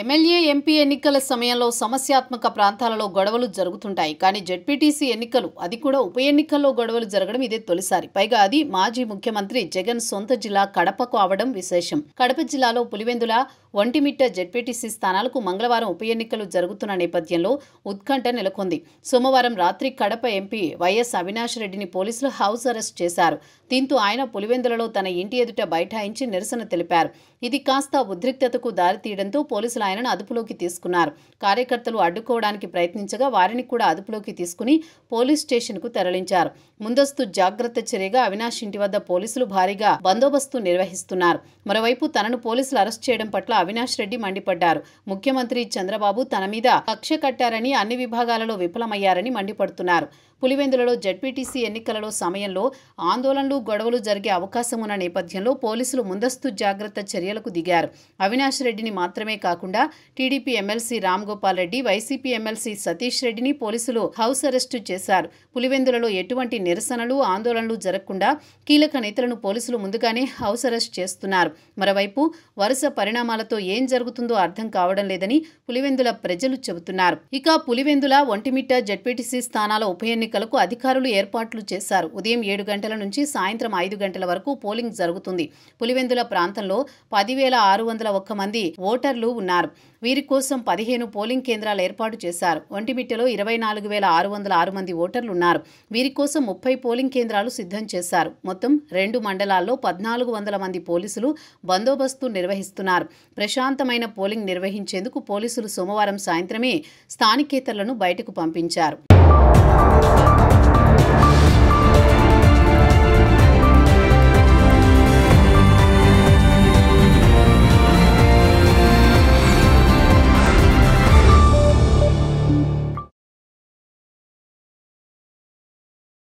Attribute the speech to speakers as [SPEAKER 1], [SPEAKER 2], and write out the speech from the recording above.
[SPEAKER 1] MLA MP ఎన్నికల సమయంలో సమస్యాత్మక ప్రాంతాలలో గొడవలు జరుగుతుంటాయి. కానీ జెడ్పీటీసీ ఎన్నికలు, అది కూడా ఉప ఎన్నికల్లో గొడవలు జరగడం ఇదే తొలిసారి. పైగా అది మాజీ ముఖ్యమంత్రి జగన్ సొంత జిల్లా కడపకు అవడం విశేషం. కడప జిల్లాలో పులివెందుల, ఒంటిమిట్ట జెడ్పీటీసీ స్థానాలకు మంగళవారం ఉప ఎన్నికలు జరుగుతున్న నేపథ్యంలో ఉత్కంఠ నెలకొంది. సోమవారం రాత్రి కడప ఎంపీ వైఎస్ అవినాష్ రెడ్డిని పోలీసులు హౌస్ అరెస్ట్ చేశారు. దీంతో ఆయన పులివెందులలో తన ఇంటి ఎదుట బైఠాయించి నిరసన తెలిపారు. ఇది కాస్త ఉద్రిక్తతకు దారితీయడంతో పోలీసులు ఆయనను అదుపులోకి తీసుకున్నారు. కార్యకర్తలు అడ్డుకోవడానికి ప్రయత్నించగా వారిని కూడా అదుపులోకి తీసుకుని పోలీస్ స్టేషన్కు తరలించారు. ముందస్తు జాగ్రత్త చర్యగా అవినాష్ ఇంటి వద్ద పోలీసులు భారీగా బందోబస్తు నిర్వహిస్తున్నారు. మరోవైపు తనను పోలీసులు అరెస్ట్ చేయడం పట్ల అవినాష్ రెడ్డి మండిపడ్డారు. ముఖ్యమంత్రి చంద్రబాబు తన మీద కక్ష కట్టారని, అన్ని విభాగాలలో విఫలమయ్యారని మండిపడుతున్నారు. పులివెందులలో జెడ్పీటీసీ ఎన్నికలలో సమయంలో ఆందోళనలు, గొడవలు జరిగే అవకాశం ఉన్న నేపథ్యంలో పోలీసులు ముందస్తు జాగ్రత్త చర్యలకు దిగారు. అవినాష్ రెడ్డిని మాత్రమే కాకుండా TDP MLC Ram Gopal Reddy, YCP MLC Satish రెడ్డిని పోలీసులు హౌస్ అరెస్టు చేశారు. పులివెందులలో ఎటువంటి నిరసనలు, ఆందోళనలు జరగకుండా కీలక నేతలను పోలీసులు ముందుగానే హౌస్ అరెస్ట్ చేస్తున్నారు. మరోవైపు వరుస పరిణామాలతో ఏం జరుగుతుందో అర్థం కావడం లేదని పులివెందుల ప్రజలు చెబుతున్నారు. ఇక పులివెందుల, ఒంటిమిట్ట జెడ్పీటీసీ స్థానాల ఉప ఎన్నికలకు అధికారులు ఏర్పాట్లు చేశారు. ఉదయం 7 గంటల నుంచి సాయంత్రం 5 గంటల వరకు పోలింగ్ జరుగుతుంది. పులివెందుల ప్రాంతంలో 10,601 మంది ఓటర్లు ఉన్నారు. వీరి కోసం 15 పోలింగ్ కేంద్రాలు ఏర్పాటు చేశారు. ఒంటిమిట్టలో 24,606 మంది ఓటర్లు ఉన్నారు. వీరి కోసం 30 పోలింగ్ కేంద్రాలు సిద్ధం చేశారు. మొత్తం 2 మండలాల్లో 1,400 మంది పోలీసులు బందోబస్తు నిర్వహిస్తున్నారు. ప్రశాంతమైన పోలింగ్ నిర్వహించేందుకు పోలీసులు సోమవారం సాయంత్రమే స్థానికేతరులను బయటకు పంపించారు.